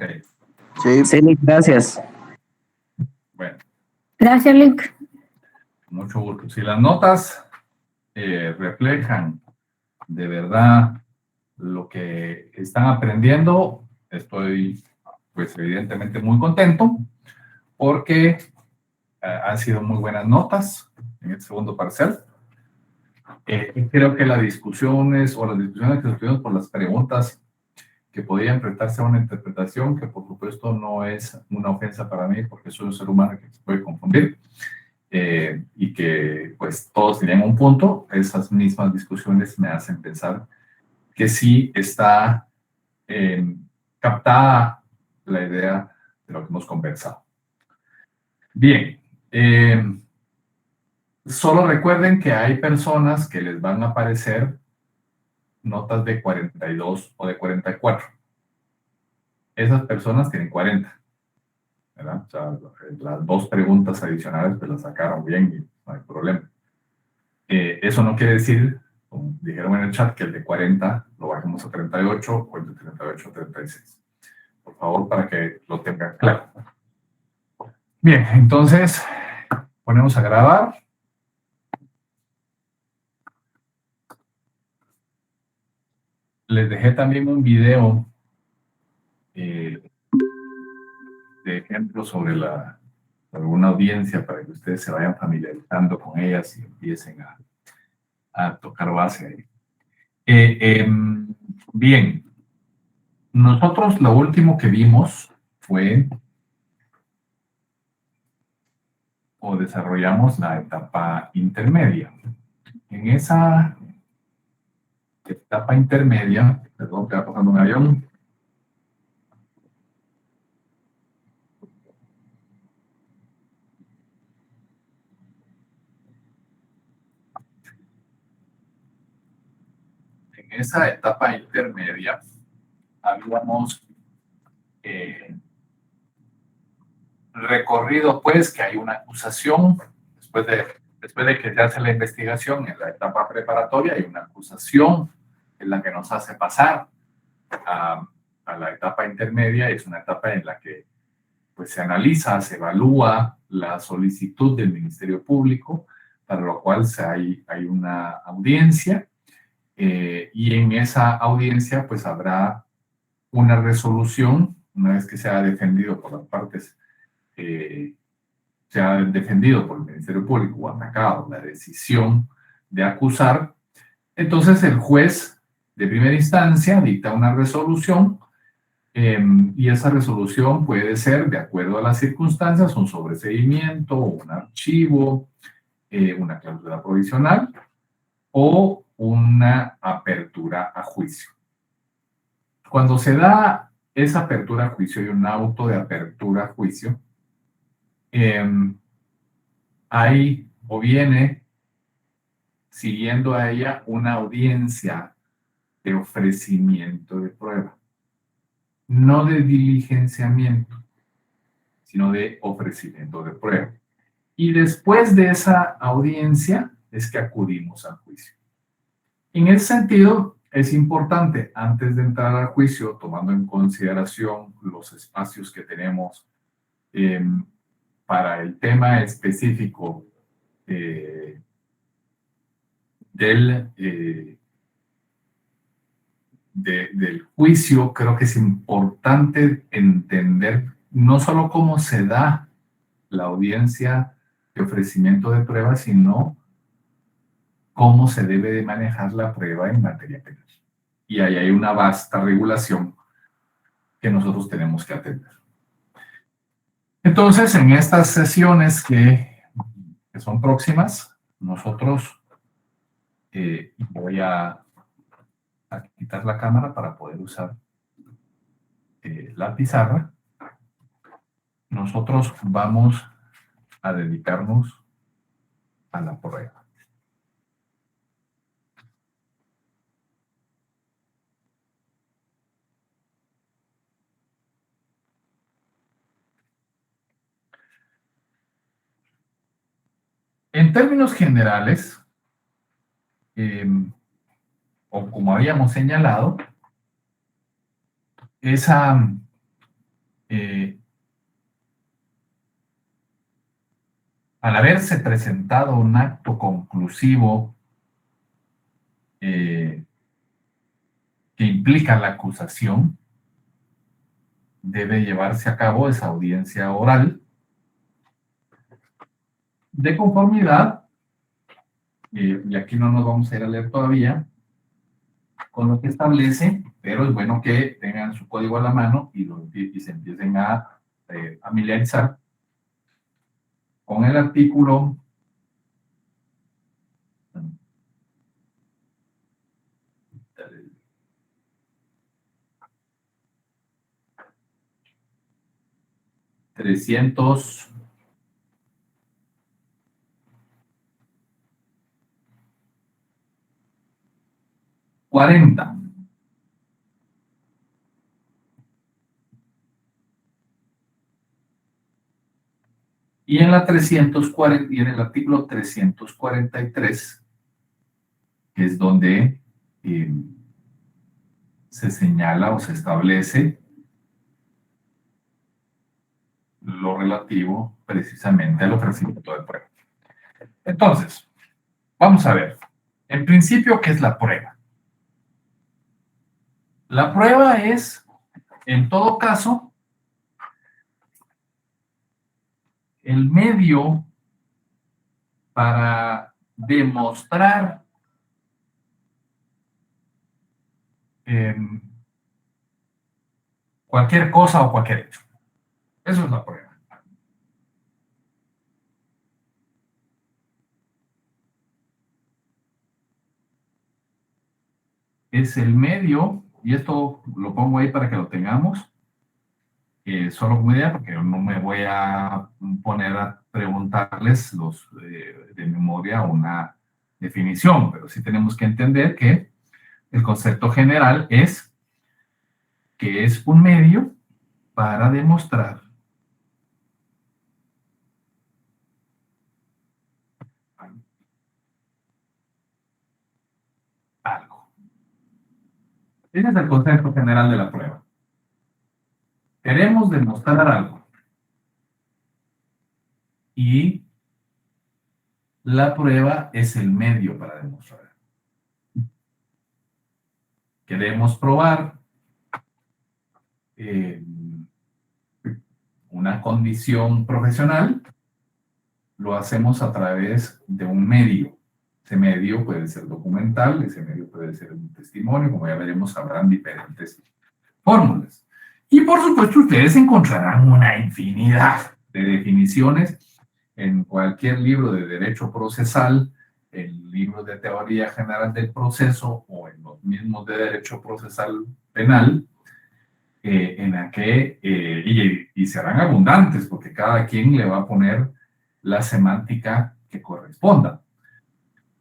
Ok. Sí. Sí, gracias. Bueno, Gracias, Lick. mucho gusto. Si las notas reflejan de verdad lo que están aprendiendo, estoy, pues, evidentemente muy contento porque han sido muy buenas notas en el segundo parcial. Creo que las discusiones que tuvimos por las preguntas que podían prestarse a una interpretación que por supuesto no es una ofensa para mí porque soy un ser humano que se puede confundir y que pues todos tenían un punto. Esas mismas discusiones me hacen pensar que sí está captada la idea de lo que hemos conversado. Bien, solo recuerden que hay personas que les van a aparecer notas de 42 o de 44. Esas personas tienen 40, ¿verdad? O sea, las dos preguntas adicionales pues las sacaron bien y no hay problema. Eso no quiere decir, como dijeron en el chat, que el de 40 lo bajemos a 38 o el de 38 a 36. Por favor, para que lo tengan claro. Bien, entonces ponemos a grabar. Les dejé también un video de ejemplo sobre una audiencia para que ustedes se vayan familiarizando con ellas y empiecen a tocar base ahí. Bien, nosotros lo último que vimos fue o desarrollamos la etapa intermedia. En esa etapa intermedia, perdón, que va pasando un avión. En esa etapa intermedia habíamos recorrido pues que hay una acusación después de que se hace la investigación en la etapa preparatoria, hay una acusación en la que nos hace pasar a la etapa intermedia. Es una etapa en la que pues se analiza, se evalúa la solicitud del Ministerio Público, para lo cual hay una audiencia y en esa audiencia pues habrá una resolución una vez que se ha defendido por las partes, se ha defendido por el Ministerio Público o atacado la decisión de acusar. Entonces el juez de primera instancia dicta una resolución y esa resolución puede ser, de acuerdo a las circunstancias, un sobreseimiento, un archivo, una cláusula provisional o una apertura a juicio. Cuando se da esa apertura a juicio y un auto de apertura a juicio, hay o viene siguiendo a ella una audiencia de ofrecimiento de prueba. No de diligenciamiento, sino de ofrecimiento de prueba. Y después de esa audiencia es que acudimos al juicio. En ese sentido, es importante, antes de entrar al juicio, tomando en consideración los espacios que tenemos para el tema específico del juicio, creo que es importante entender no solo cómo se da la audiencia de ofrecimiento de pruebas, sino cómo se debe de manejar la prueba en materia penal. Y ahí hay una vasta regulación que nosotros tenemos que atender. Entonces, en estas sesiones que son próximas, nosotros voy a quitar la cámara para poder usar la pizarra. Nosotros vamos a dedicarnos a la prueba. En términos generales, o como habíamos señalado, esa al haberse presentado un acto conclusivo que implica la acusación, debe llevarse a cabo esa audiencia oral de conformidad, y aquí no nos vamos a ir a leer todavía, con lo que establece, pero es bueno que tengan su código a la mano y se empiecen a familiarizar con el artículo 340. Y en la 340, y en el artículo 343, que es donde se señala o se establece lo relativo precisamente al ofrecimiento de prueba. Entonces, vamos a ver. En principio, ¿qué es la prueba? La prueba es, en todo caso, el medio para demostrar cualquier cosa o cualquier hecho. Eso es la prueba. Es el medio, y esto lo pongo ahí para que lo tengamos, solo como idea, porque no me voy a poner a preguntarles de memoria una definición, pero sí tenemos que entender que el concepto general es que es un medio para demostrar algo. Ese es el concepto general de la prueba. Queremos demostrar algo. Y la prueba es el medio para demostrar. Queremos probar una condición profesional, lo hacemos a través de un medio. Ese medio puede ser documental, ese medio puede ser un testimonio, como ya veremos, habrán diferentes fórmulas. Y por supuesto, ustedes encontrarán una infinidad de definiciones en cualquier libro de derecho procesal, en libros de teoría general del proceso o en los mismos de derecho procesal penal, en la que, y serán abundantes, porque cada quien le va a poner la semántica que corresponda.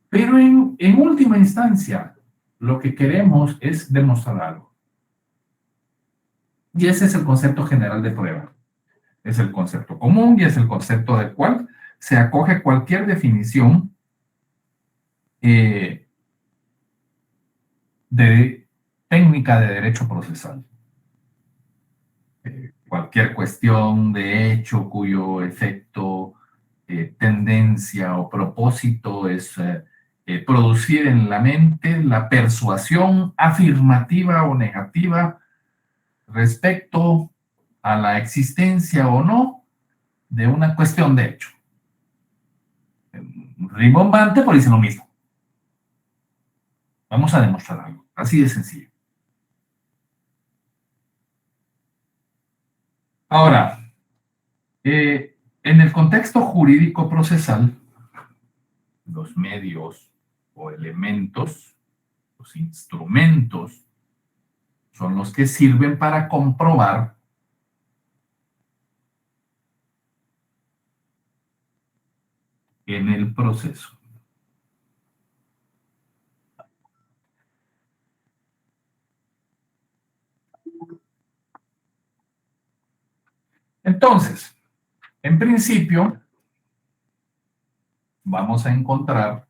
Pero en última instancia, lo que queremos es demostrar algo. Y ese es el concepto general de prueba. Es el concepto común y es el concepto del cual se acoge cualquier definición de técnica de derecho procesal. Cualquier cuestión de hecho cuyo efecto, tendencia o propósito es producir en la mente la persuasión afirmativa o negativa respecto a la existencia o no de una cuestión de hecho. Rimbombante, pero dice lo mismo. Vamos a demostrar algo, así de sencillo. Ahora, en el contexto jurídico procesal, los medios o elementos, los instrumentos, son los que sirven para comprobar en el proceso. Entonces, en principio, vamos a encontrar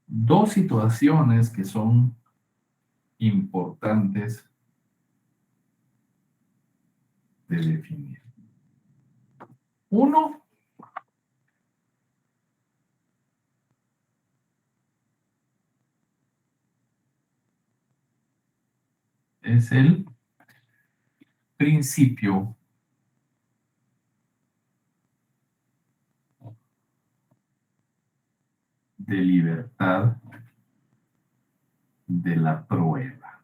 dos situaciones que son importantes de definir. Uno, es el principio de libertad de la prueba.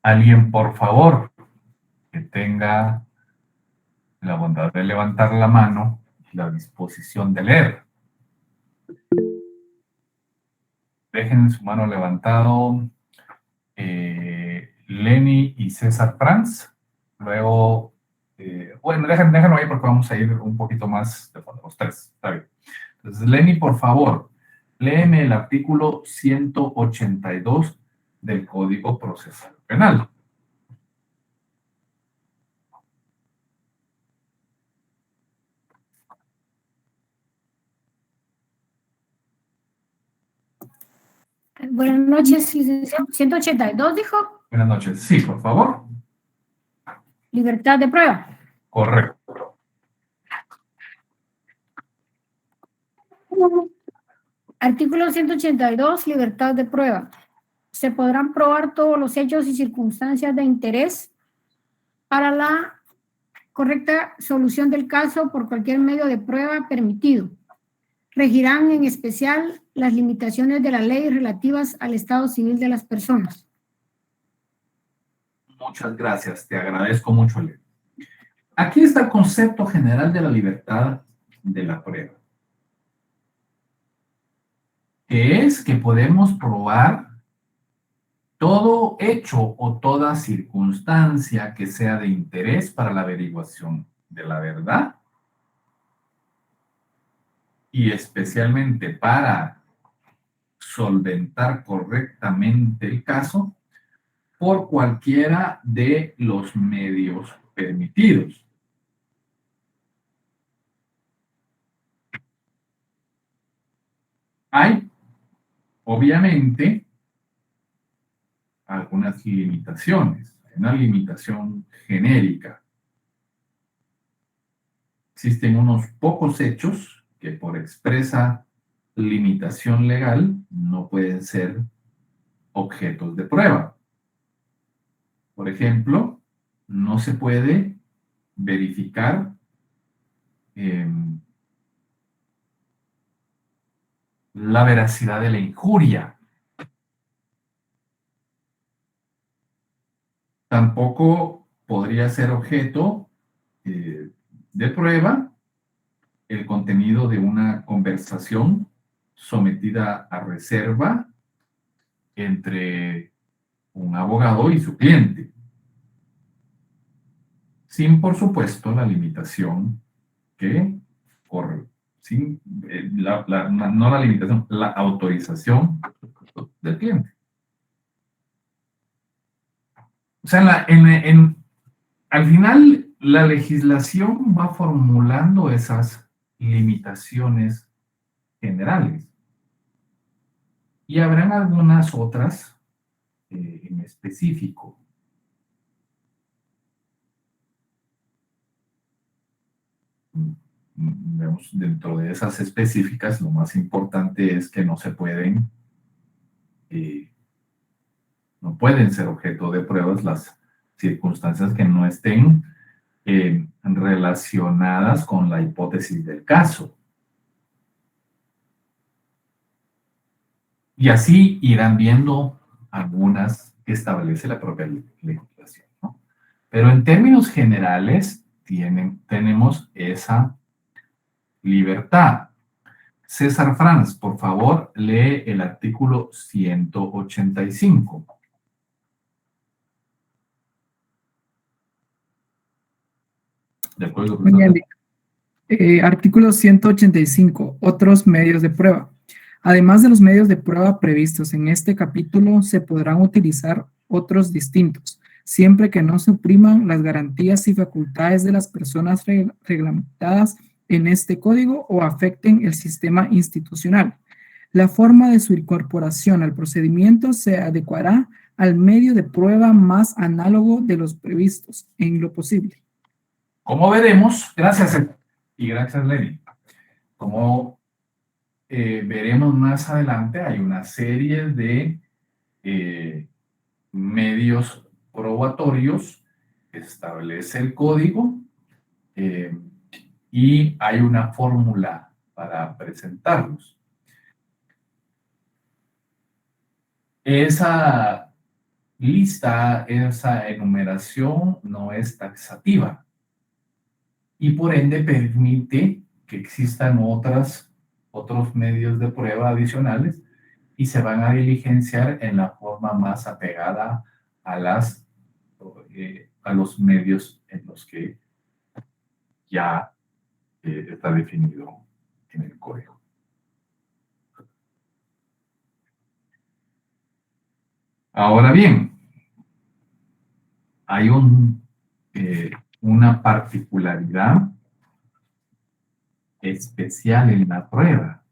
Alguien, por favor, que tenga la bondad de levantar la mano y la disposición de leer. Dejen su mano levantado Lenny y César Franz. Luego, bueno, déjenlo ahí porque vamos a ir un poquito más de fondo, los tres. Está bien. Entonces, Lenny, por favor, léeme el artículo 182 del Código Procesal Penal. Buenas noches, licenciado. 182, dijo. Buenas noches. Sí, por favor. Libertad de prueba. Correcto. Artículo 182, libertad de prueba. Se podrán probar todos los hechos y circunstancias de interés para la correcta solución del caso por cualquier medio de prueba permitido. Regirán en especial las limitaciones de la ley relativas al estado civil de las personas. Muchas gracias, te agradezco mucho, Lenny. Aquí está el concepto general de la libertad de la prueba, que es que podemos probar todo hecho o toda circunstancia que sea de interés para la averiguación de la verdad y especialmente para solventar correctamente el caso por cualquiera de los medios permitidos. Hay, obviamente, algunas limitaciones. Hay una limitación genérica. Existen unos pocos hechos que por expresa limitación legal no pueden ser objetos de prueba. Por ejemplo, no se puede verificar la veracidad de la injuria. Tampoco podría ser objeto de prueba el contenido de una conversación sometida a reserva entre un abogado y su cliente, sin, por supuesto, la limitación que corre, sin, no la limitación, la autorización del cliente. O sea, al final, la legislación va formulando esas limitaciones generales. Y habrán algunas otras en específico. Vemos, dentro de esas específicas, lo más importante es que no pueden ser objeto de pruebas las circunstancias que no estén relacionadas con la hipótesis del caso. Y así irán viendo algunas que establece la propia legislación, ¿no? Pero en términos generales tenemos esa libertad. César Franz, por favor, lee el artículo 185. ¿De acuerdo, profesor? Artículo 185. Otros medios de prueba. Además de los medios de prueba previstos en este capítulo, se podrán utilizar otros distintos, siempre que no supriman las garantías y facultades de las personas reglamentadas en este código o afecten el sistema institucional. La forma de su incorporación al procedimiento se adecuará al medio de prueba más análogo de los previstos, en lo posible. Como veremos, gracias y gracias, Lenny. Como veremos más adelante, hay una serie de medios probatorios que establece el código y hay una fórmula para presentarlos. Esa lista, esa enumeración no es taxativa y por ende permite que existan otros medios de prueba adicionales y se van a diligenciar en la forma más apegada a los medios en los que ya está definido en el código. Ahora bien, hay una particularidad especial en la prueba.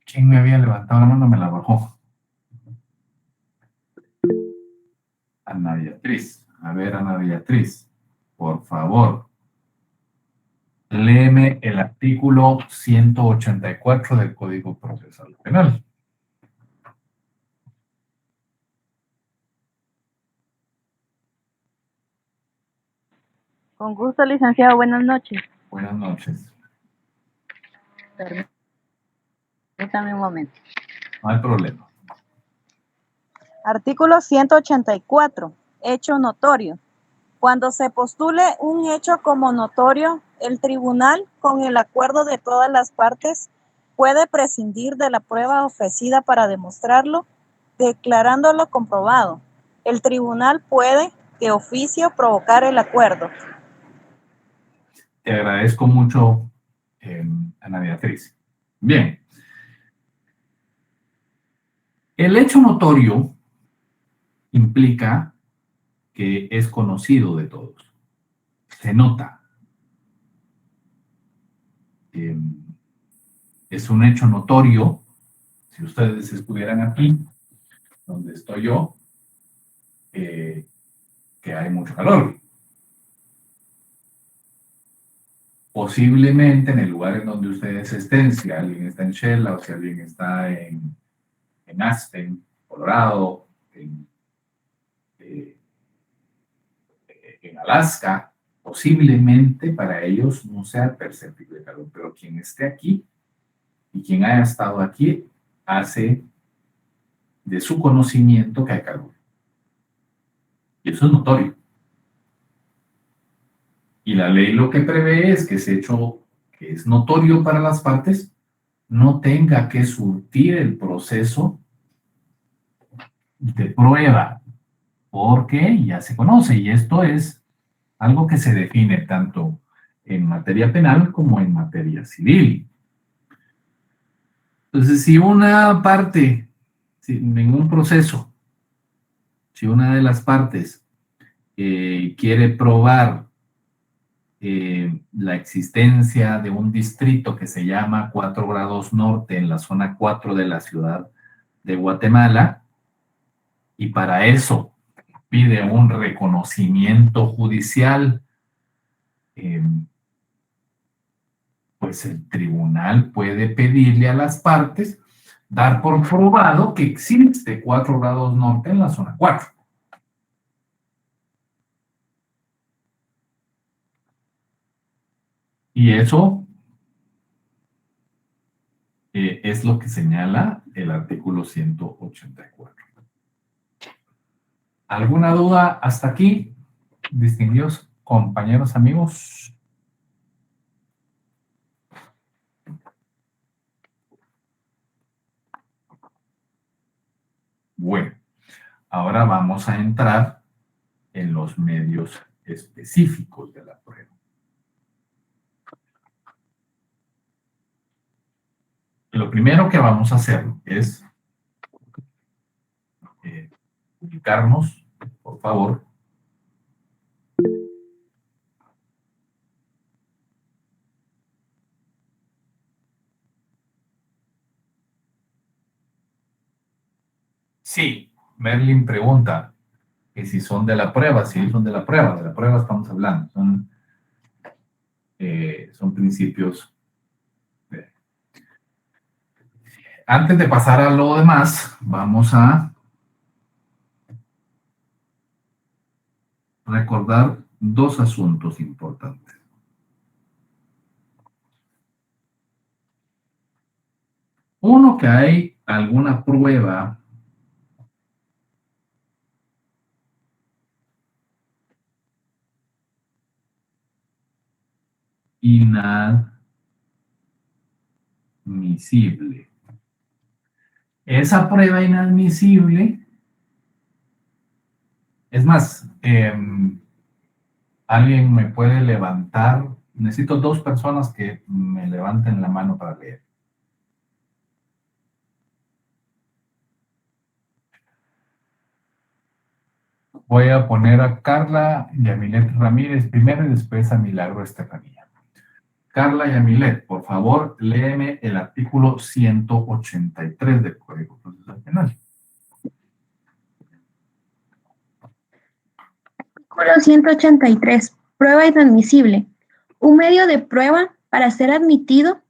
¿Quién me había levantado la mano? Me la bajó. Ana Beatriz. A ver, Ana Beatriz, por favor, léeme el artículo 184 del Código Procesal Penal. Con gusto, licenciado. Buenas noches. Buenas noches. Permítame un momento. No hay problema. Artículo 184. Hecho notorio. Cuando se postule un hecho como notorio, el tribunal, con el acuerdo de todas las partes, puede prescindir de la prueba ofrecida para demostrarlo, declarándolo comprobado. El tribunal puede, de oficio, provocar el acuerdo. Te agradezco mucho, Ana Beatriz. Bien. El hecho notorio implica que es conocido de todos. Se nota. Es un hecho notorio. Si ustedes estuvieran aquí, donde estoy yo, que hay mucho calor. Posiblemente en el lugar en donde ustedes estén, si alguien está en Shela o si alguien está en Aspen, Colorado, en Alaska, posiblemente para ellos no sea perceptible el calor, pero quien esté aquí y quien haya estado aquí hace de su conocimiento que hay calor. Y eso es notorio. Y la ley lo que prevé es que ese hecho que es notorio para las partes no tenga que surtir el proceso de prueba, porque ya se conoce, y esto es algo que se define tanto en materia penal como en materia civil. Entonces, si una parte, en un proceso, si una de las partes quiere probar la existencia de un distrito que se llama 4 grados norte en la zona 4 de la ciudad de Guatemala, y para eso pide un reconocimiento judicial, pues el tribunal puede pedirle a las partes dar por probado que existe 4 grados norte en la zona 4. Y eso es lo que señala el artículo 184. ¿Alguna duda hasta aquí, distinguidos compañeros, amigos? Bueno, ahora vamos a entrar en los medios específicos de la prueba. Lo primero que vamos a hacer es ubicarnos, por favor. Sí, Merlin pregunta que si son de la prueba. Sí, son de la prueba estamos hablando, son principios. Antes de pasar a lo demás, vamos a recordar dos asuntos importantes. Uno, que hay alguna prueba inadmisible. Esa prueba inadmisible, es más, alguien me puede levantar, necesito dos personas que me levanten la mano para leer. Voy a poner a Carla Yamilet Ramírez primero y después a Milagro Estefanía. Carla Yamilet, por favor, léeme el artículo 183 del Código Procesal Penal. Artículo 183. Prueba inadmisible. Un medio de prueba, para ser admitido,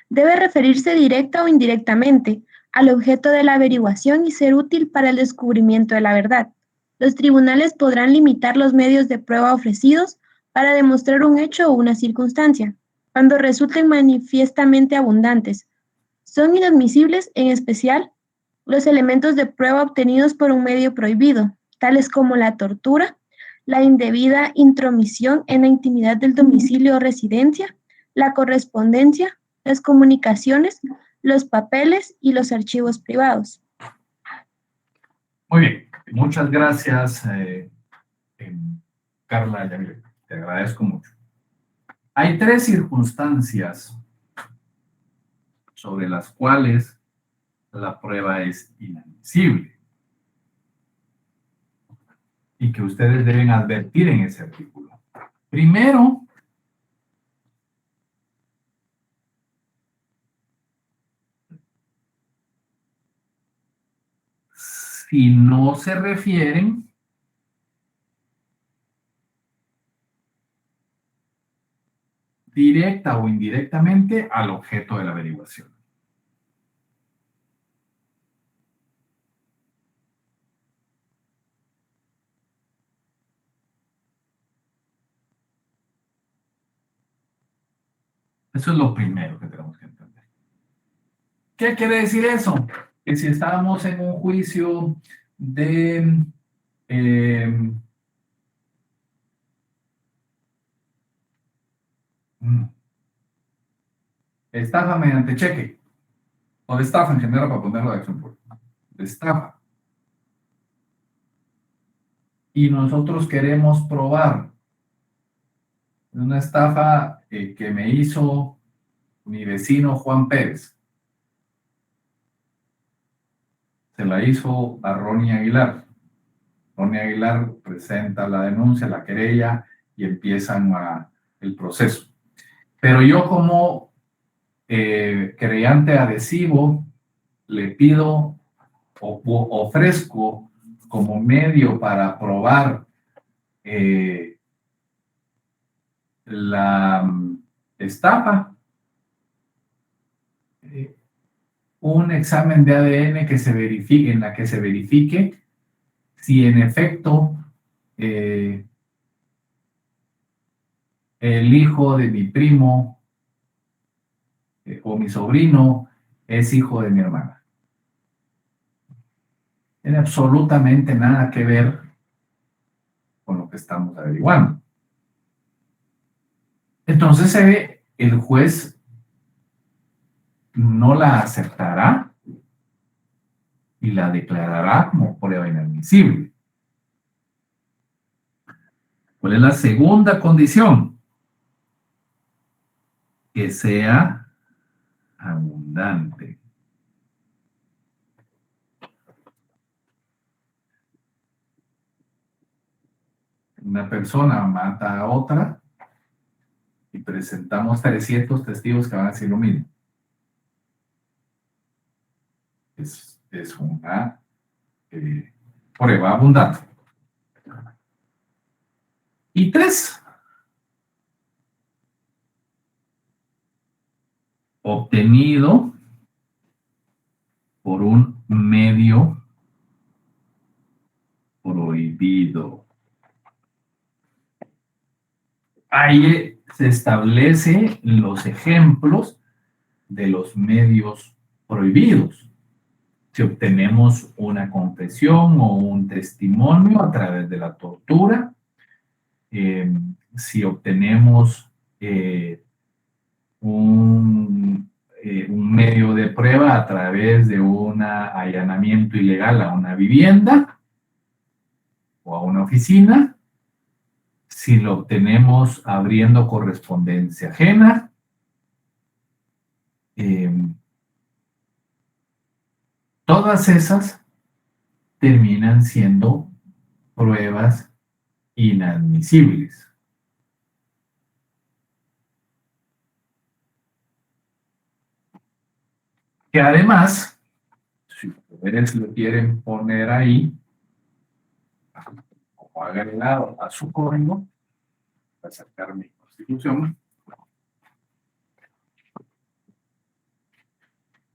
debe referirse directa o indirectamente al objeto de la averiguación y ser útil para el descubrimiento de la verdad. Los tribunales podrán limitar los medios de prueba ofrecidos para demostrar un hecho o una circunstancia, cuando resulten manifiestamente abundantes. Son inadmisibles, en especial, los elementos de prueba obtenidos por un medio prohibido, tales como la tortura, la indebida intromisión en la intimidad del domicilio o residencia, la correspondencia, las comunicaciones, los papeles y los archivos privados. Muy bien, muchas gracias, Carla Yamilet. Te agradezco mucho. Hay tres circunstancias sobre las cuales la prueba es inadmisible y que ustedes deben advertir en ese artículo. Primero, si no se refieren directa o indirectamente al objeto de la averiguación. Eso es lo primero que tenemos que entender. ¿Qué quiere decir eso? Que si estábamos en un juicio de estafa mediante cheque, o de estafa en general, para ponerlo de ejemplo, de estafa, y nosotros queremos probar una estafa que me hizo mi vecino Juan Pérez. Se la hizo a Ronnie Aguilar. Ronnie Aguilar presenta la denuncia, la querella, y empiezan el proceso. Pero yo, como querellante adhesivo, le pido o ofrezco como medio para probar la estafa, un examen de ADN que se verifique, en la que se verifique si en efecto el hijo de mi primo o mi sobrino es hijo de mi hermana. Tiene absolutamente nada que ver con lo que estamos averiguando. Entonces el juez no la aceptará y la declarará como prueba inadmisible. ¿Cuál es la segunda condición? Que sea abundante. una persona mata a otra y presentamos 300 testigos que van a decir lo mismo. Es una prueba abundante. Y 3, obtenido por un medio prohibido. Ahí se establecen los ejemplos de los medios prohibidos. Si obtenemos una confesión o un testimonio a través de la tortura, si obtenemos un medio de prueba a través de un allanamiento ilegal a una vivienda o a una oficina, si lo obtenemos abriendo correspondencia ajena, todas esas terminan siendo pruebas inadmisibles. Que además, si ustedes lo quieren poner ahí, como agregado a su código, voy a sacar mi constitución.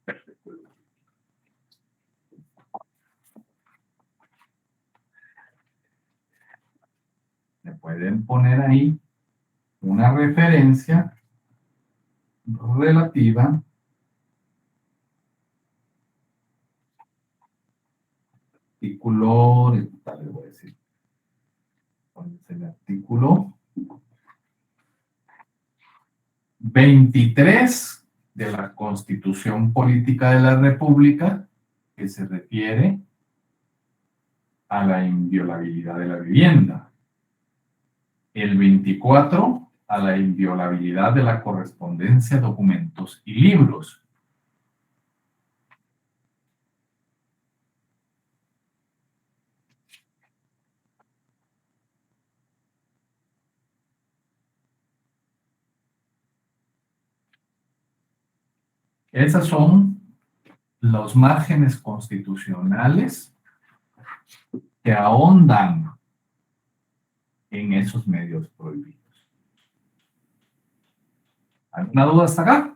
Perfecto. Le pueden poner ahí una referencia relativa artículo, tal les voy a decir, el artículo 23 de la Constitución Política de la República, que se refiere a la inviolabilidad de la vivienda. El 24 a la inviolabilidad de la correspondencia, documentos y libros. Esos son los márgenes constitucionales que ahondan en esos medios prohibidos. ¿Alguna duda hasta acá?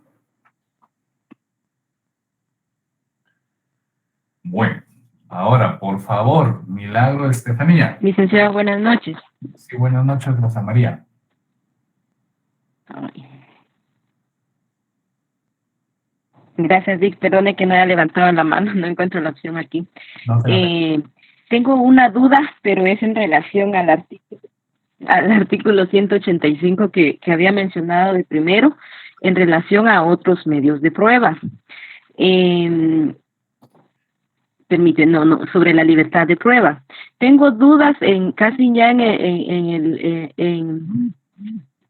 Bueno, ahora, por favor, Milagro Estefanía. Licenciado, buenas noches. Sí, buenas noches, Rosa María. Ay. Gracias, Vic. Perdone que no haya levantado la mano, no encuentro la opción aquí. No se Tengo una duda, pero es en relación al artículo 185 que había mencionado de primero, en relación a otros medios de prueba. Sobre la libertad de prueba. Tengo dudas casi ya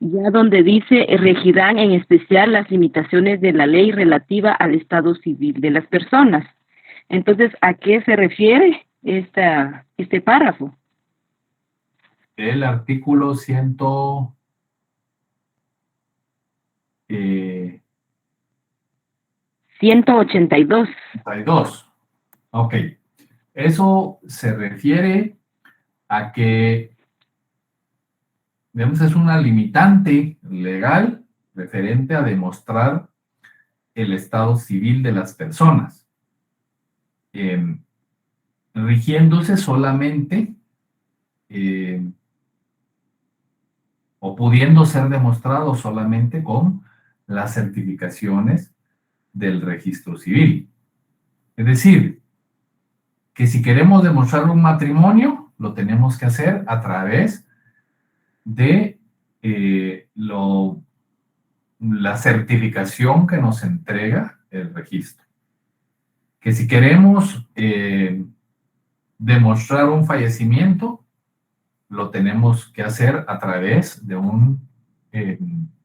ya donde dice regirán en especial las limitaciones de la ley relativa al estado civil de las personas. Entonces, ¿a qué se refiere este párrafo? El artículo 182. Ok. Eso se refiere a que, digamos, es una limitante legal referente a demostrar el estado civil de las personas, rigiéndose solamente o pudiendo ser demostrado solamente con las certificaciones del registro civil. Es decir, que si queremos demostrar un matrimonio, lo tenemos que hacer a través de la certificación que nos entrega el registro. Que si queremos demostrar un fallecimiento, lo tenemos que hacer a través de un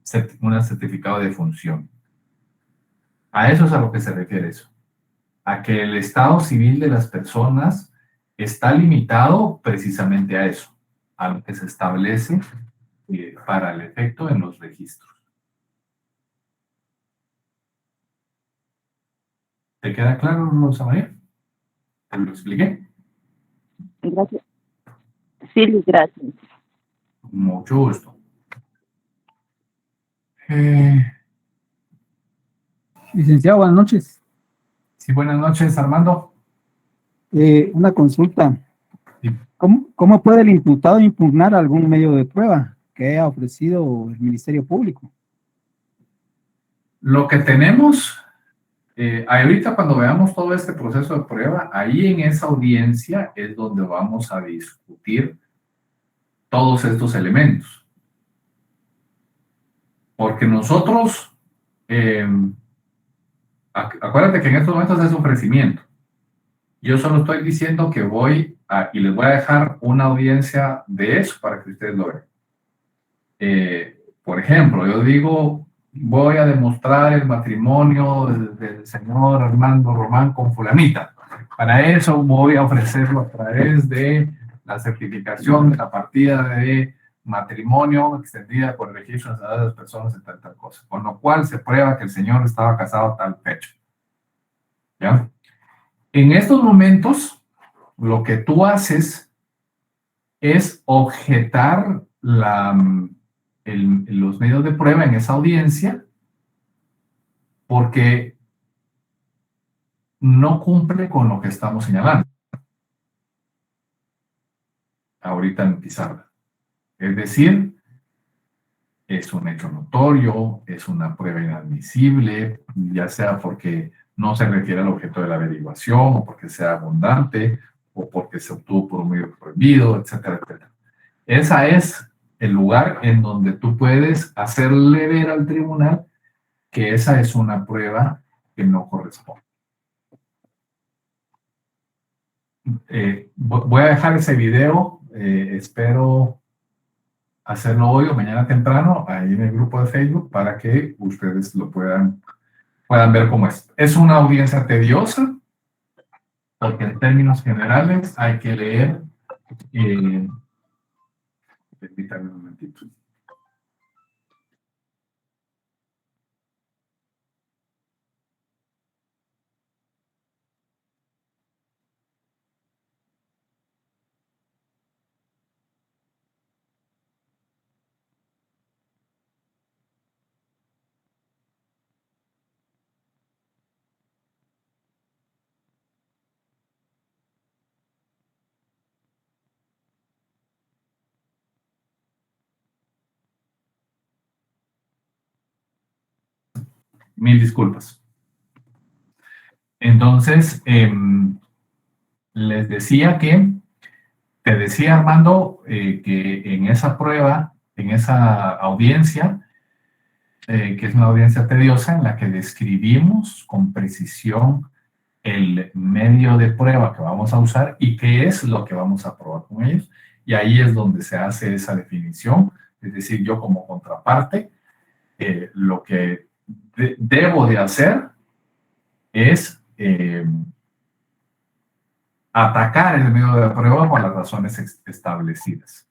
certificado de función. A eso es a lo que se refiere eso. A que el estado civil de las personas está limitado precisamente a eso, a lo que se establece para el efecto en los registros. ¿Te queda claro, Rosa María? ¿Te lo expliqué? Gracias. Sí, gracias. Mucho gusto. Licenciado, buenas noches. Sí, buenas noches, Armando. Una consulta. Sí. ¿Cómo puede el imputado impugnar algún medio de prueba que haya ofrecido el Ministerio Público? Lo que tenemos, ahorita cuando veamos todo este proceso de prueba, ahí en esa audiencia es donde vamos a discutir todos estos elementos. Porque nosotros, acuérdate que en estos momentos es ofrecimiento. Yo solo estoy diciendo que y les voy a dejar una audiencia de eso para que ustedes lo vean. Por ejemplo, yo digo, voy a demostrar el matrimonio del señor Armando Román con fulanita. Para eso voy a ofrecerlo a través de la certificación de la partida de matrimonio extendida por el registro nacional de las personas en tal cosa. Con lo cual se prueba que el señor estaba casado a tal fecha. ¿Ya? En estos momentos, lo que tú haces es objetar los medios de prueba en esa audiencia porque no cumple con lo que estamos señalando ahorita en pizarra. Es decir, es un hecho notorio, es una prueba inadmisible, ya sea porque no se refiere al objeto de la averiguación, o porque sea abundante, o porque se obtuvo por un medio prohibido, etcétera, etcétera. Ese es el lugar en donde tú puedes hacerle ver al tribunal que esa es una prueba que no corresponde. Voy a dejar ese video, espero hacerlo hoy o mañana temprano ahí en el grupo de Facebook para que ustedes lo puedan ver cómo es. Es una audiencia tediosa porque en términos generales hay que leer. Permítanme un momentito. Mil disculpas. Entonces, les decía te decía Armando, que en esa prueba, en esa audiencia, que es una audiencia tediosa en la que describimos con precisión el medio de prueba que vamos a usar y qué es lo que vamos a probar con ellos. Y ahí es donde se hace esa definición, es decir, yo como contraparte, lo que debo de hacer es atacar el medio de prueba por las razones establecidas.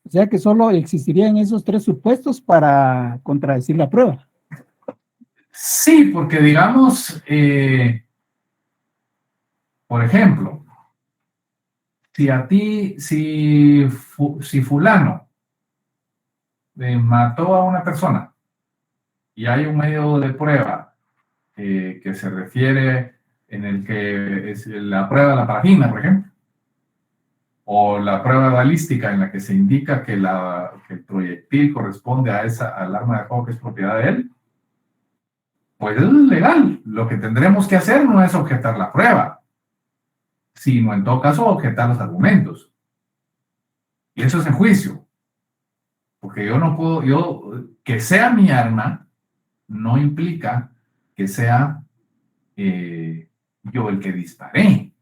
O sea que solo existirían esos tres supuestos para contradecir la prueba. Sí, porque digamos, por ejemplo, si fulano mató a una persona y hay un medio de prueba que se refiere en el que es la prueba de la parafina, por ejemplo, o la prueba balística en la que se indica que el proyectil corresponde al arma de fuego que es propiedad de él, pues eso es legal. Lo que tendremos que hacer no es objetar la prueba, sino en todo caso objetar los argumentos. Y eso es en juicio. Porque yo no puedo, que sea mi arma, no implica que sea yo el que disparé.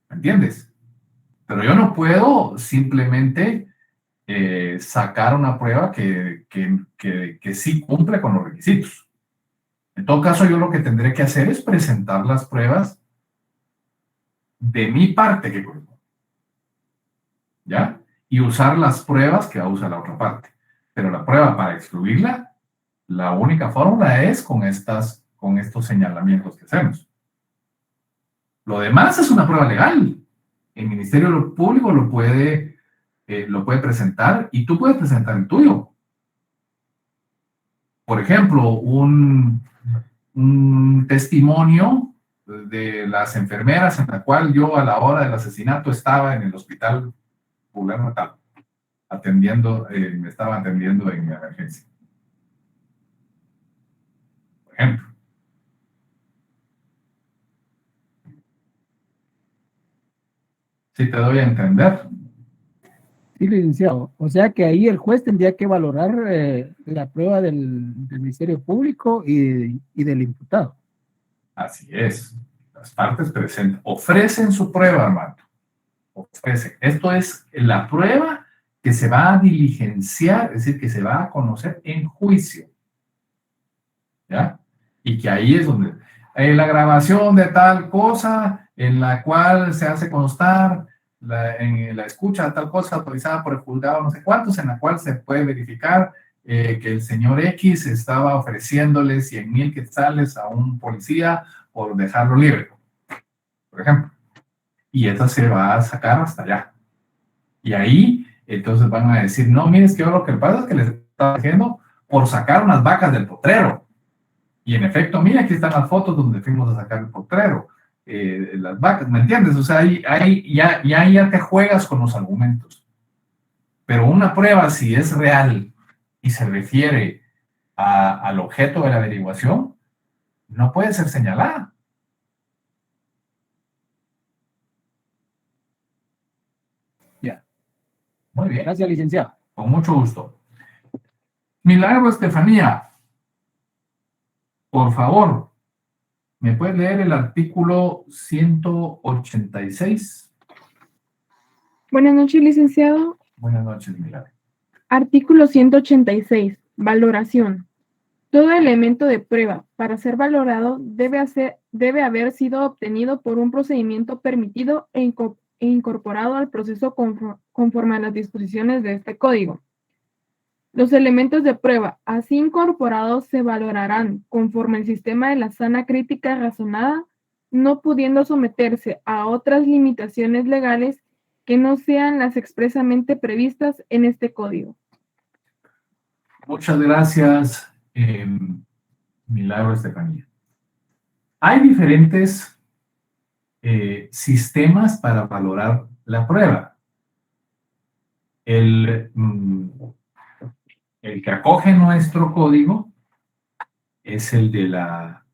¿Me entiendes? Pero yo no puedo simplemente sacar una prueba que sí cumple con los requisitos. En todo caso, yo lo que tendré que hacer es presentar las pruebas de mi parte que corresponde. ¿ya? Y usar las pruebas que usa la otra parte. Pero la prueba para excluirla, la única fórmula es con estos señalamientos que hacemos. Lo demás es una prueba legal. El Ministerio Público lo puede presentar y tú puedes presentar el tuyo. Por ejemplo, un testimonio de las enfermeras en la cual yo a la hora del asesinato estaba en el hospital fulano tal, me estaba atendiendo en mi emergencia. Por ejemplo. Si te doy a entender. Sí, licenciado. O sea que ahí el juez tendría que valorar la prueba del Ministerio Público y del imputado. Así es. Las partes ofrecen su prueba, Armando. Ofrecen. Esto es la prueba que se va a diligenciar, es decir, que se va a conocer en juicio. ¿Ya? Y que ahí es donde la grabación de tal cosa en la cual se hace constar en la escucha de tal cosa autorizada por el juzgado no sé cuántos, en la cual se puede verificar que el señor X estaba ofreciéndole 100,000 quetzales a un policía por dejarlo libre, por ejemplo. Y esa se va a sacar hasta allá. Y ahí, entonces van a decir, no, mire, es que lo que pasa es que les está haciendo por sacar unas vacas del potrero. Y en efecto, mira, aquí están las fotos donde fuimos a sacar el potrero. Las vacas, ¿me entiendes? O sea, ahí ya te juegas con los argumentos. Pero una prueba, si es real y se refiere al objeto de la averiguación, no puede ser señalada. Ya. Muy bien. Gracias, licenciado. Con mucho gusto. Milagro Estefanía, por favor, ¿me puedes leer el artículo 186? Buenas noches, licenciado. Buenas noches, Milagro. Artículo 186. Valoración. Todo elemento de prueba para ser valorado debe haber sido obtenido por un procedimiento permitido e incorporado al proceso conforme a las disposiciones de este código. Los elementos de prueba así incorporados se valorarán conforme el sistema de la sana crítica razonada, no pudiendo someterse a otras limitaciones legales que no sean las expresamente previstas en este código. Muchas gracias, Milagro Estefanía. Hay diferentes sistemas para valorar la prueba. El que acoge nuestro código es el de la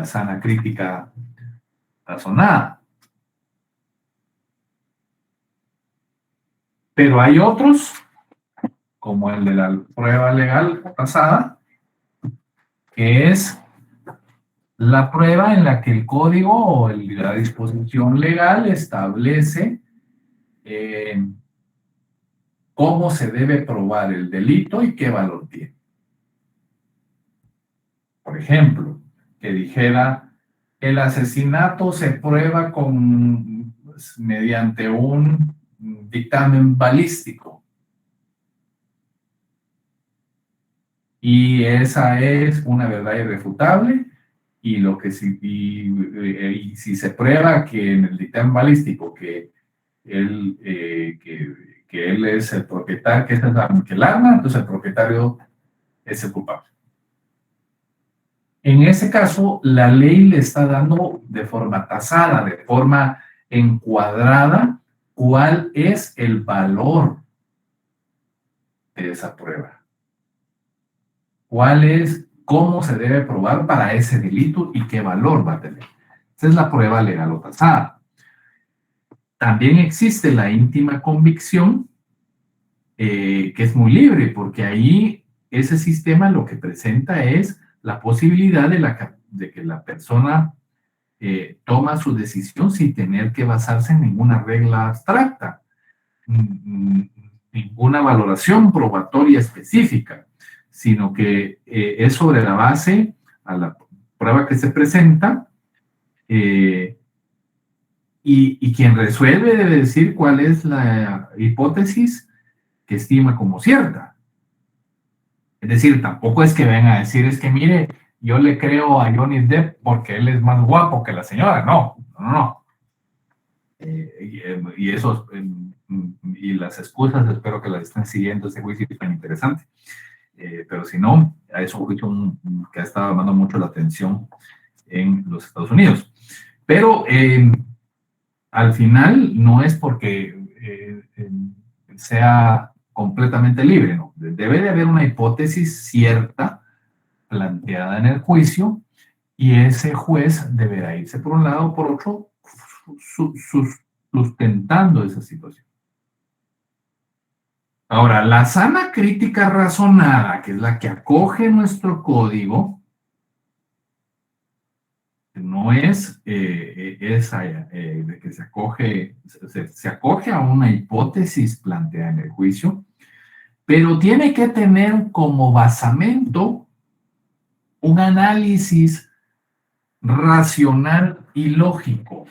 sana crítica razonada. Pero hay otros, como el de la prueba legal pasada, que es la prueba en la que el código o la disposición legal establece cómo se debe probar el delito y qué valor tiene. Por ejemplo, que dijera, el asesinato se prueba mediante un dictamen balístico. Y esa es una verdad irrefutable, y si se prueba que en el dictamen balístico que él es el propietario, que es el arma, entonces el propietario es el culpable. En ese caso, la ley le está dando de forma tasada, de forma encuadrada, cuál es el valor de esa prueba. Cómo se debe probar para ese delito y qué valor va a tener. Esa es la prueba legal o tasada. También existe la íntima convicción, que es muy libre, porque ahí ese sistema lo que presenta es la posibilidad de que la persona toma su decisión sin tener que basarse en ninguna regla abstracta, ninguna valoración probatoria específica, sino que es sobre la base a la prueba que se presenta Y quien resuelve debe decir cuál es la hipótesis que estima como cierta. Es decir, tampoco es que vengan a decir, es que mire, yo le creo a Johnny Depp porque él es más guapo que la señora. No, no, no. Y eso, y las excusas, espero que las estén siguiendo, este juicio es tan interesante. Pero si no, es un juicio que ha estado llamando mucho la atención en los Estados Unidos. Pero al final no es porque sea completamente libre, ¿no? Debe de haber una hipótesis cierta planteada en el juicio y ese juez deberá irse por un lado o por otro sustentando esa situación. Ahora, la sana crítica razonada, que es la que acoge nuestro código, no es esa de que se acoge a una hipótesis planteada en el juicio, pero tiene que tener como basamento un análisis racional y lógico.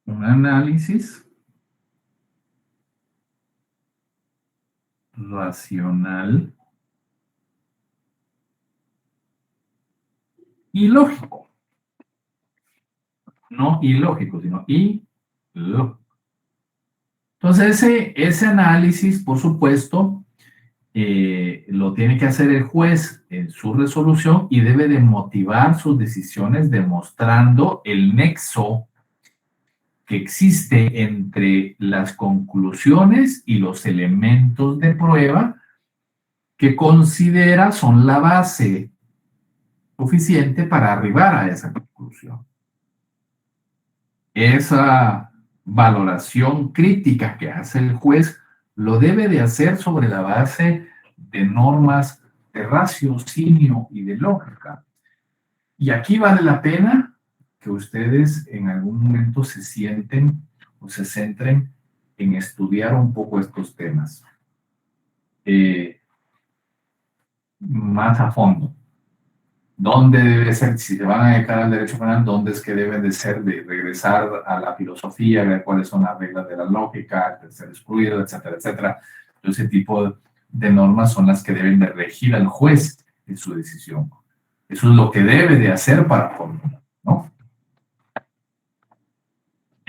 Un análisis racional y lógico. No ilógico, sino ilógico. Entonces, ese análisis, por supuesto, lo tiene que hacer el juez en su resolución y debe de motivar sus decisiones demostrando el nexo que existe entre las conclusiones y los elementos de prueba que considera son la base suficiente para arribar a esa conclusión. Esa valoración crítica que hace el juez lo debe de hacer sobre la base de normas de raciocinio y de lógica. Y aquí vale la pena que ustedes en algún momento se sienten o se centren en estudiar un poco estos temas más a fondo. ¿Dónde debe ser, si se van a dedicar al derecho penal, dónde es que deben de ser, de regresar a la filosofía, ver cuáles son las reglas de la lógica, el tercer excluido, etcétera, etcétera? Ese tipo de normas son las que deben de regir al juez en su decisión. Eso es lo que debe de hacer para formular, ¿no?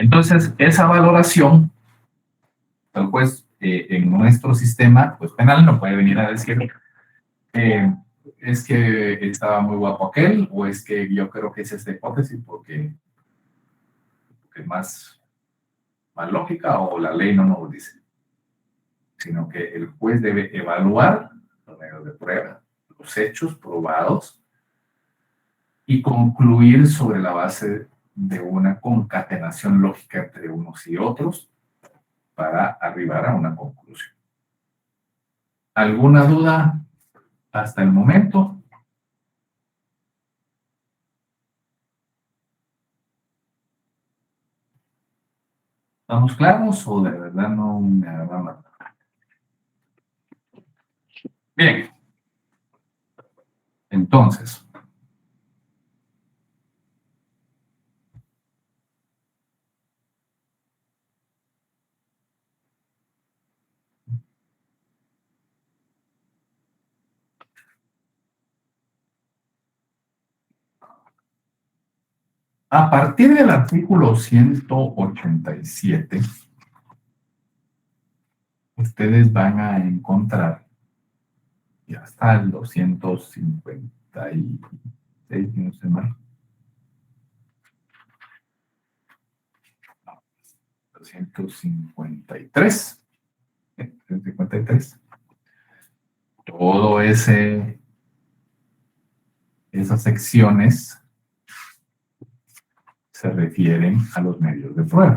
Entonces, esa valoración, el juez en nuestro sistema pues, penal no puede venir a decir es que estaba muy guapo aquel, o es que yo creo que es esta hipótesis porque es más lógica o la ley no nos lo dice. Sino que el juez debe evaluar los medios de prueba, los hechos probados y concluir sobre la base de una concatenación lógica entre unos y otros para arribar a una conclusión. ¿Alguna duda hasta el momento? ¿Estamos claros o de verdad no me agarran la... Bien. Entonces, a partir del artículo 187, ustedes van a encontrar, y hasta el 256, no sé más, 253, 153, todo esas secciones se refieren a los medios de prueba.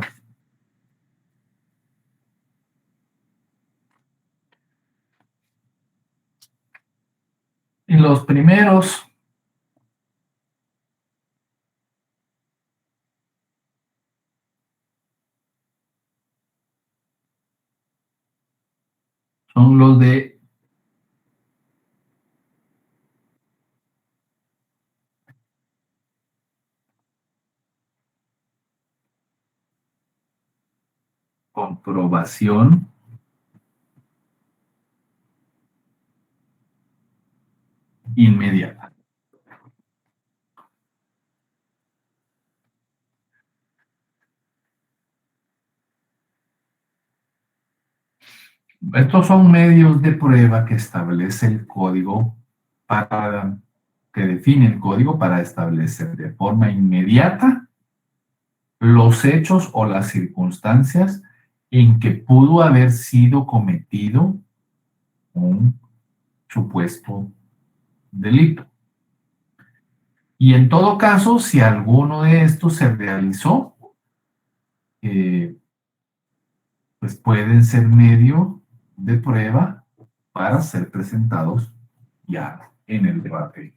En los primeros son los de comprobación inmediata. Estos son medios de prueba que establece el código que define el código para establecer de forma inmediata los hechos o las circunstancias en que pudo haber sido cometido un supuesto delito. Y en todo caso, si alguno de estos se realizó, pues pueden ser medio de prueba para ser presentados ya en el debate.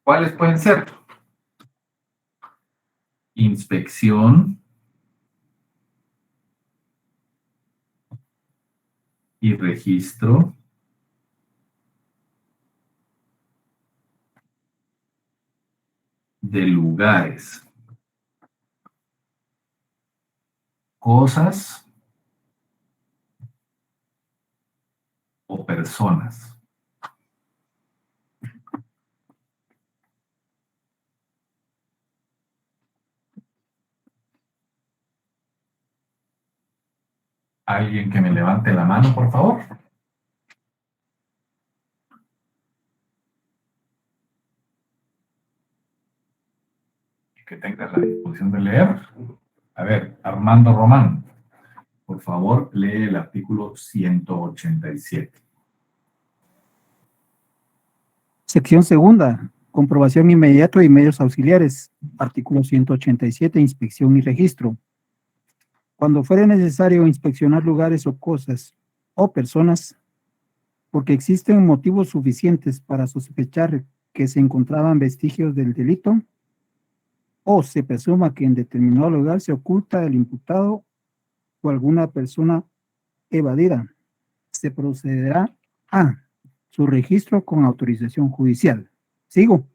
¿Cuáles pueden ser? Inspección y registro de lugares, cosas o personas. ¿Alguien que me levante la mano, por favor? Que tengas la disposición de leer. A ver, Armando Román, por favor, lee el artículo 187. Sección segunda, comprobación inmediata y medios auxiliares. Artículo 187, inspección y registro. Cuando fuere necesario inspeccionar lugares o cosas o personas, porque existen motivos suficientes para sospechar que se encontraban vestigios del delito, o se presuma que en determinado lugar se oculta el imputado o alguna persona evadida, se procederá a su registro con autorización judicial. ¿Sigo?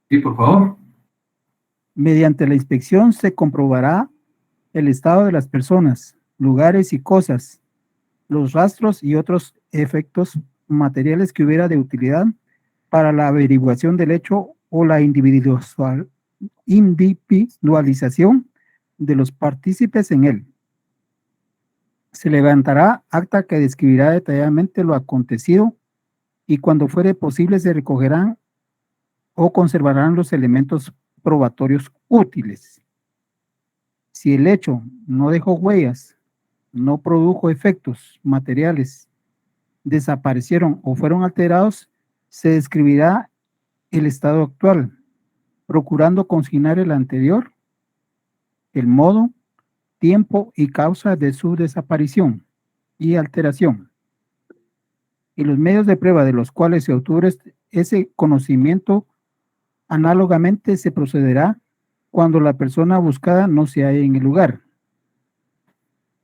Sí, por favor. Mediante la inspección se comprobará el estado de las personas, lugares y cosas, los rastros y otros efectos materiales que hubiera de utilidad para la averiguación del hecho o la individualización de los partícipes en él. Se levantará acta que describirá detalladamente lo acontecido y cuando fuere posible se recogerán o conservarán los elementos probatorios útiles. Si el hecho no dejó huellas, no produjo efectos materiales, desaparecieron o fueron alterados, se describirá el estado actual, procurando consignar el anterior, el modo, tiempo y causa de su desaparición y alteración. Y los medios de prueba de los cuales se obtuvo ese conocimiento, análogamente se procederá cuando la persona buscada no se halle en el lugar.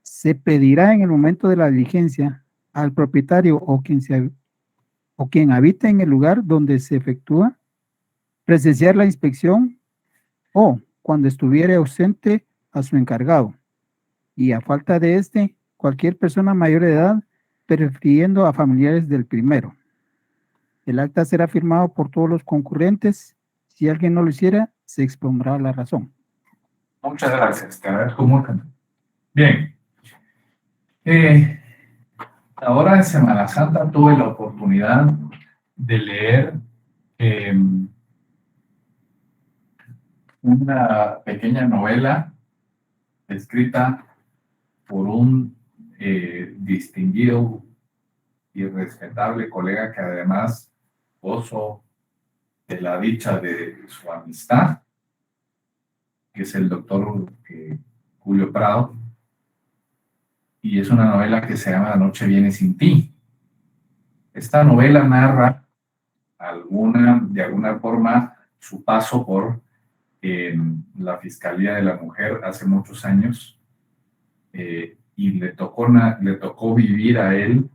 Se pedirá en el momento de la diligencia al propietario o quien habita en el lugar donde se efectúa presenciar la inspección o, cuando estuviere ausente, a su encargado. Y a falta de este, cualquier persona mayor de edad, refiriendo a familiares del primero. El acta será firmado por todos los concurrentes. Si alguien no lo hiciera, se expondrá la razón. Muchas gracias, te agradezco mucho. Bien. Ahora en Semana Santa tuve la oportunidad de leer una pequeña novela escrita por un distinguido y respetable colega que además gozo de la dicha de su amistad, que es el doctor Julio Prado, y es una novela que se llama La noche viene sin ti. Esta novela narra de alguna forma su paso por la Fiscalía de la Mujer hace muchos años, y le tocó vivir a él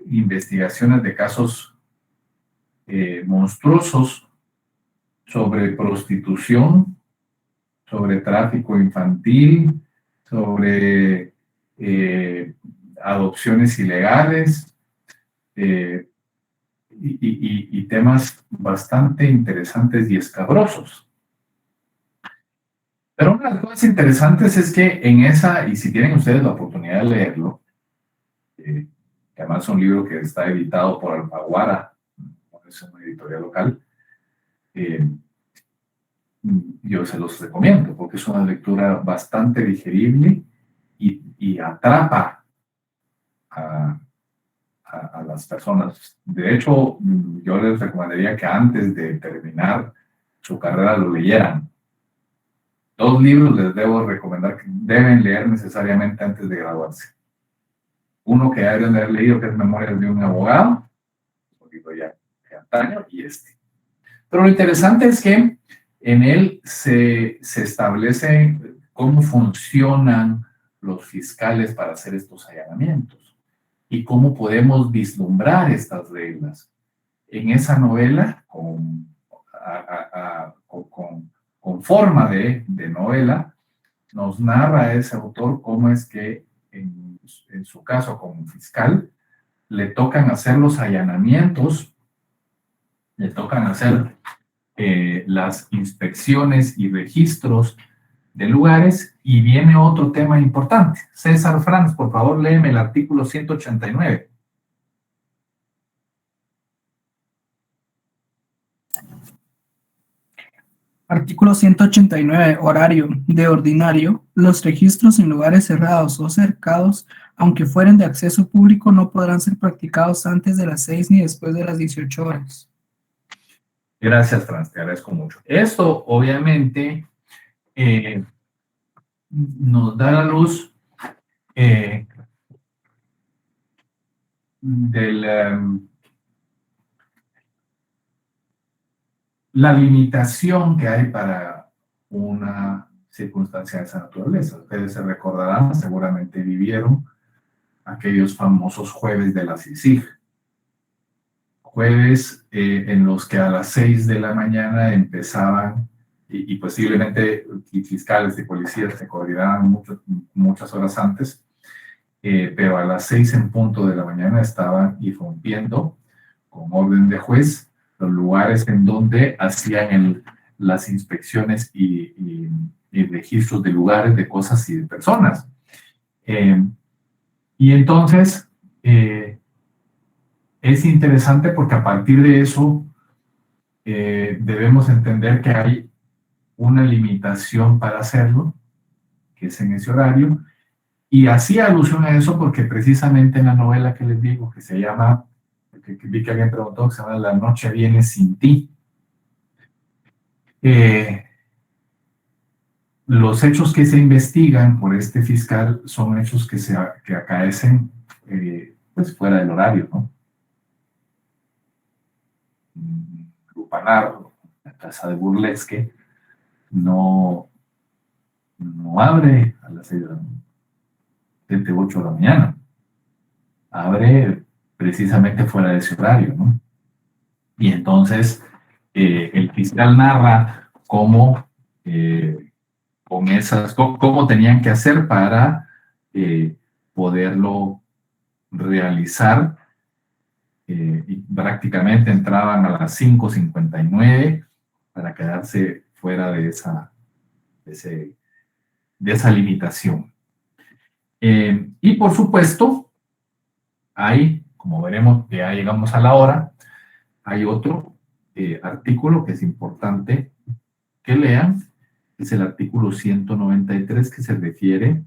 investigaciones de casos monstruosos sobre prostitución, sobre tráfico infantil, sobre adopciones ilegales, y temas bastante interesantes y escabrosos. Pero una de las cosas interesantes es que en esa, y si tienen ustedes la oportunidad de leerlo, que además es un libro que está editado por Alfaguara, es una editorial local, yo se los recomiendo porque es una lectura bastante digerible y atrapa a las personas. De hecho, yo les recomendaría que antes de terminar su carrera lo leyeran. 2 libros les debo recomendar que deben leer necesariamente antes de graduarse. Uno que deben haber leído, que es Memorias de un abogado, un poquito ya de antaño, y este. Pero lo interesante es que en él se establece cómo funcionan los fiscales para hacer estos allanamientos y cómo podemos vislumbrar estas reglas. En esa novela, con forma de novela, nos narra ese autor cómo es que en su caso como fiscal le tocan hacer los allanamientos, le tocan hacer las inspecciones y registros de lugares, y viene otro tema importante. César Franz, por favor, léeme el artículo 189. Artículo 189. Horario. De ordinario, los registros en lugares cerrados o cercados, aunque fueren de acceso público, no podrán ser practicados antes de las 6 ni después de las 18 horas. Gracias, Franz, te agradezco mucho. Esto, obviamente, nos da la luz la limitación que hay para una circunstancia de esa naturaleza. Ustedes se recordarán, seguramente vivieron aquellos famosos jueves de la CICIG. Jueves en los que a las 6 de la mañana empezaban, y posiblemente fiscales y policías se coordinaban muchas horas antes, pero a las 6 en punto de la mañana estaban irrumpiendo con orden de juez los lugares en donde hacían las inspecciones y registros de lugares, de cosas y de personas. Y entonces es interesante porque a partir de eso debemos entender que hay una limitación para hacerlo, que es en ese horario, y hacía alusión a eso porque precisamente en la novela que les digo, que se llama, que vi que alguien preguntó, que se llama La noche viene sin ti, los hechos que se investigan por este fiscal son hechos que acaecen pues fuera del horario, ¿no? Lupanar, la casa de burlesque, no abre a las 6 de la 8 de la mañana. Abre precisamente fuera de ese horario, ¿no? Y entonces el fiscal narra cómo cómo tenían que hacer para poderlo realizar. Y prácticamente entraban a las 5:59 para quedarse fuera de esa limitación. Y por supuesto, hay, como veremos, ya llegamos a la hora, hay otro artículo que es importante que lean, es el artículo 193, que se refiere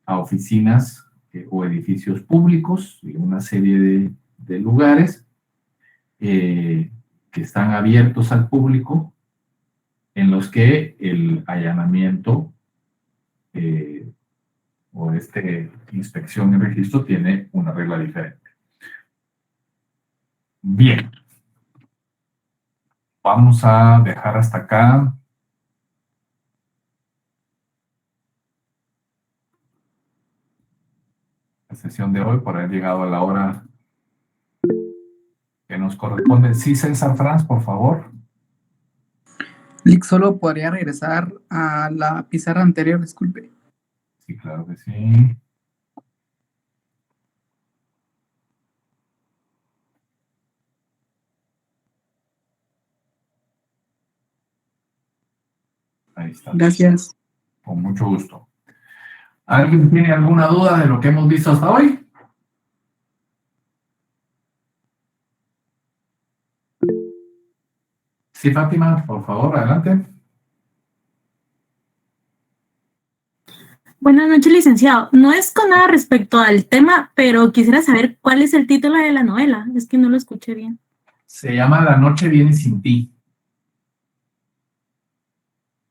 a oficinas o edificios públicos y una serie de lugares que están abiertos al público en los que el allanamiento o inspección y registro tiene una regla diferente. Bien. Vamos a dejar hasta acá. La sesión de hoy por haber llegado a la hora que nos corresponde. Sí, César Franz, por favor. Lick, solo podría regresar a la pizarra anterior, disculpe. Sí, claro que sí. Ahí está. Gracias. Con mucho gusto. ¿Alguien tiene alguna duda de lo que hemos visto hasta hoy? Sí, Fátima, por favor, adelante. Buenas noches, licenciado. No es con nada respecto al tema, pero quisiera saber cuál es el título de la novela. Es que no lo escuché bien. Se llama La noche viene sin ti.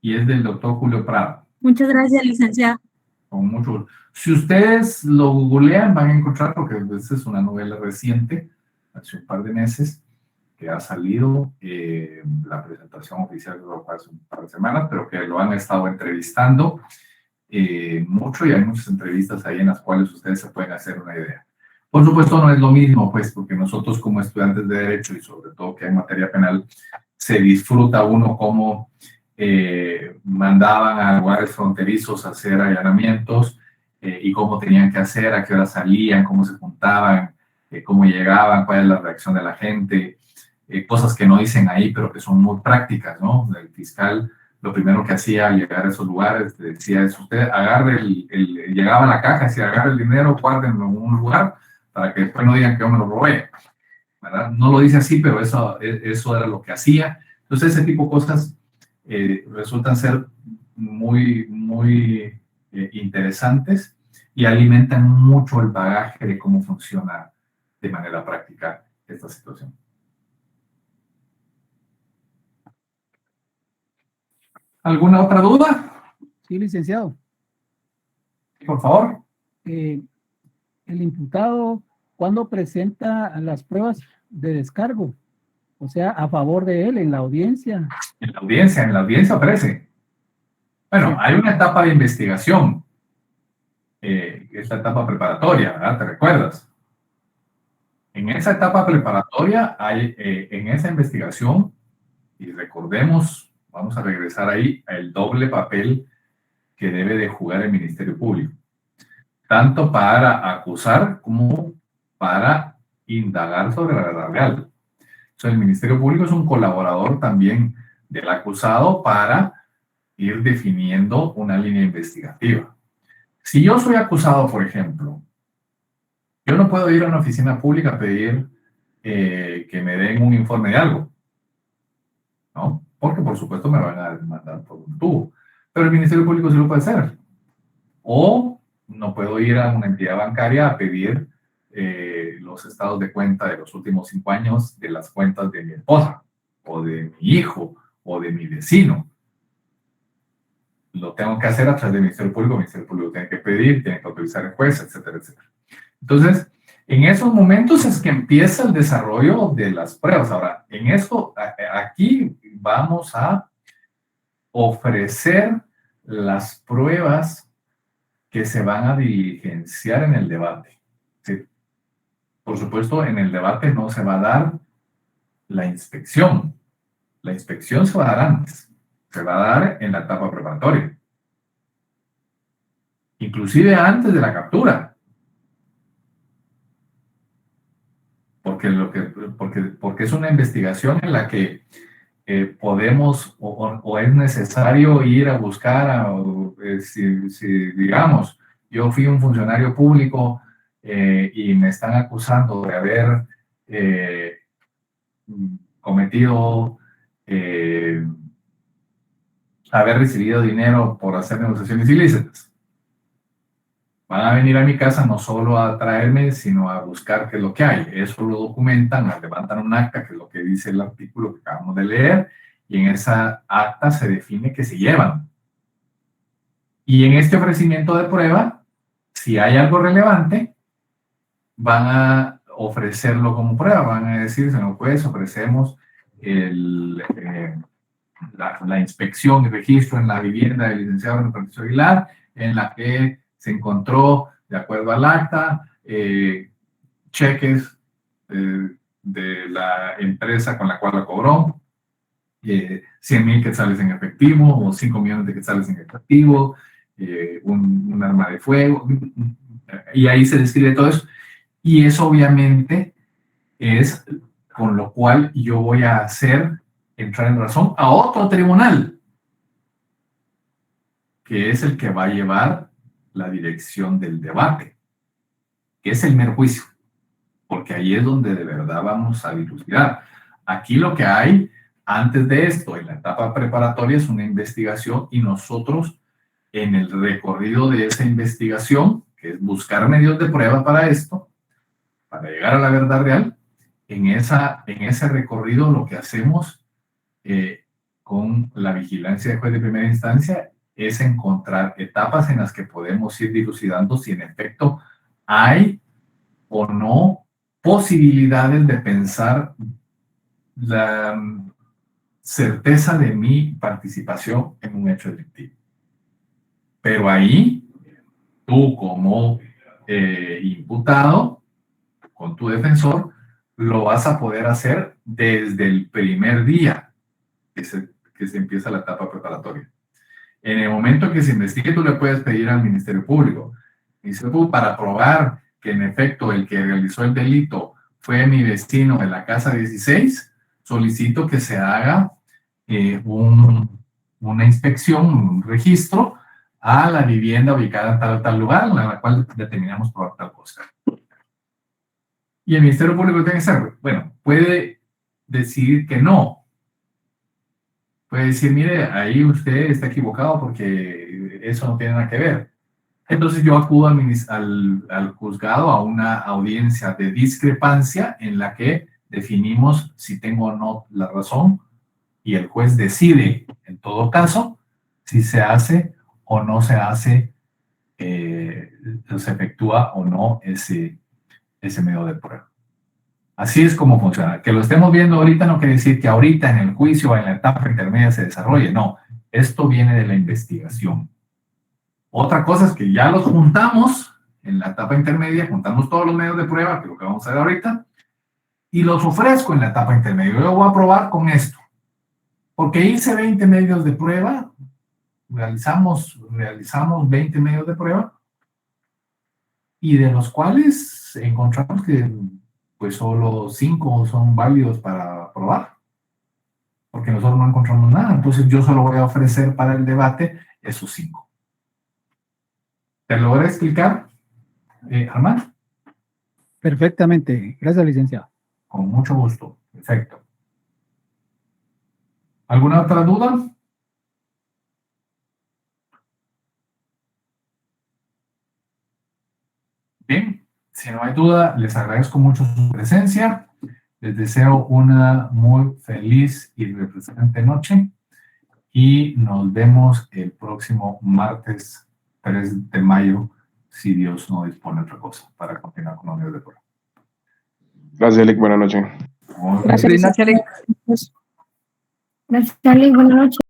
Y es del doctor Julio Prado. Muchas gracias, licenciado. Con mucho gusto. Si ustedes lo googlean, van a encontrar, porque esta es una novela reciente, hace un par de meses, que ha salido la presentación oficial hace un par de semanas, pero que lo han estado entrevistando mucho, y hay muchas entrevistas ahí en las cuales ustedes se pueden hacer una idea. Por supuesto no es lo mismo, pues, porque nosotros como estudiantes de Derecho, y sobre todo que hay materia penal, se disfruta uno como mandaban a lugares fronterizos a hacer allanamientos y cómo tenían que hacer, a qué hora salían, cómo se juntaban, cómo llegaban, cuál es la reacción de la gente, cosas que no dicen ahí, pero que son muy prácticas, ¿no? El fiscal lo primero que hacía al llegar a esos lugares decía, es usted agarre llegaba a la caja, decía, agarre el dinero, guárdenlo en un lugar para que después no digan que yo me lo robé, ¿verdad? No lo dice así, pero eso era lo que hacía. Entonces ese tipo de cosas resultan ser muy, muy interesantes y alimentan mucho el bagaje de cómo funciona de manera práctica esta situación. ¿Alguna otra duda? Sí, licenciado. Por favor. El imputado, ¿cuándo presenta las pruebas de descargo? O sea, a favor de él en la audiencia. En la audiencia aparece. Bueno, sí. Hay una etapa de investigación. Es la etapa preparatoria, ¿verdad? ¿Te recuerdas? En esa etapa preparatoria, en esa investigación, y recordemos, vamos a regresar ahí al doble papel que debe de jugar el Ministerio Público, tanto para acusar como para indagar sobre la verdad real. Entonces, el Ministerio Público es un colaborador también del acusado para ir definiendo una línea investigativa. Si yo soy acusado, por ejemplo, yo no puedo ir a una oficina pública a pedir que me den un informe de algo, ¿no? Porque, por supuesto, me van a demandar por un tubo. Pero el Ministerio Público sí lo puede hacer. O no puedo ir a una entidad bancaria a pedir los estados de cuenta de los últimos 5 años de las cuentas de mi esposa, o de mi hijo, o de mi vecino. Lo tengo que hacer a través del Ministerio Público. El Ministerio Público tiene que pedir, tiene que autorizar el juez, etcétera, etcétera. Entonces, en esos momentos es que empieza el desarrollo de las pruebas. Ahora, en esto, aquí vamos a ofrecer las pruebas que se van a diligenciar en el debate. ¿Sí? Por supuesto, en el debate no se va a dar la inspección. La inspección se va a dar antes. Se va a dar en la etapa preparatoria. Inclusive antes de la captura. Porque es una investigación en la que podemos o es necesario ir a buscar, si digamos, yo fui un funcionario público y me están acusando de haber cometido, haber recibido dinero por hacer negociaciones ilícitas. Van a venir a mi casa no solo a traerme, sino a buscar qué es lo que hay. Eso lo documentan, levantan un acta, que es lo que dice el artículo que acabamos de leer, y en esa acta se define que se llevan. Y en este ofrecimiento de prueba, si hay algo relevante, van a ofrecerlo como prueba, van a decir, señor juez, ofrecemos la inspección y registro en la vivienda del licenciado René Patricio Aguilar, en la que se encontró, de acuerdo al acta, cheques de la empresa con la cual la cobró, 100,000 quetzales en efectivo o 5 millones de quetzales en efectivo, un arma de fuego, y ahí se describe todo eso. Y eso obviamente es con lo cual yo voy a hacer entrar en razón a otro tribunal, que es el que va a llevar la dirección del debate, que es el mero juicio, porque ahí es donde de verdad vamos a dilucidar. Aquí lo que hay antes de esto, en la etapa preparatoria, es una investigación, y nosotros en el recorrido de esa investigación, que es buscar medios de prueba para esto, para llegar a la verdad real, en ese recorrido lo que hacemos con la vigilancia de juez de primera instancia es encontrar etapas en las que podemos ir dilucidando si en efecto hay o no posibilidades de pensar la certeza de mi participación en un hecho delictivo. Pero ahí, tú como imputado, con tu defensor, lo vas a poder hacer desde el primer día que se empieza la etapa preparatoria. En el momento que se investigue, tú le puedes pedir al Ministerio Público, para probar que en efecto el que realizó el delito fue mi vecino de la casa 16, solicito que se haga una inspección, un registro a la vivienda ubicada en tal lugar, en la cual determinamos probar tal cosa. Y el Ministerio Público tiene que hacer, bueno, puede decidir que no. Puede decir, mire, ahí usted está equivocado porque eso no tiene nada que ver. Entonces yo acudo al juzgado a una audiencia de discrepancia en la que definimos si tengo o no la razón, y el juez decide, en todo caso, si se hace o no se hace, se efectúa o no ese medio de prueba. Así es como funciona. Que lo estemos viendo ahorita no quiere decir que ahorita en el juicio o en la etapa intermedia se desarrolle. No, esto viene de la investigación. Otra cosa es que ya los juntamos en la etapa intermedia, juntamos todos los medios de prueba, que es lo que vamos a ver ahorita, y los ofrezco en la etapa intermedia. Yo voy a probar con esto. Porque hice 20 medios de prueba, realizamos 20 medios de prueba, y de los cuales encontramos que pues solo 5 son válidos para probar, porque nosotros no encontramos nada. Entonces yo solo voy a ofrecer para el debate esos 5. ¿Te logré explicar, Armando? Perfectamente. Gracias, licenciado. Con mucho gusto. Perfecto. ¿Alguna otra duda? Bien, si no hay duda, les agradezco mucho su presencia. Les deseo una muy feliz y refrescante noche. Y nos vemos el próximo martes 3 de mayo, si Dios no dispone otra cosa, para continuar con los medios de prueba. Gracias, Elic. Buenas noches. Gracias, Alic. Buenas noches.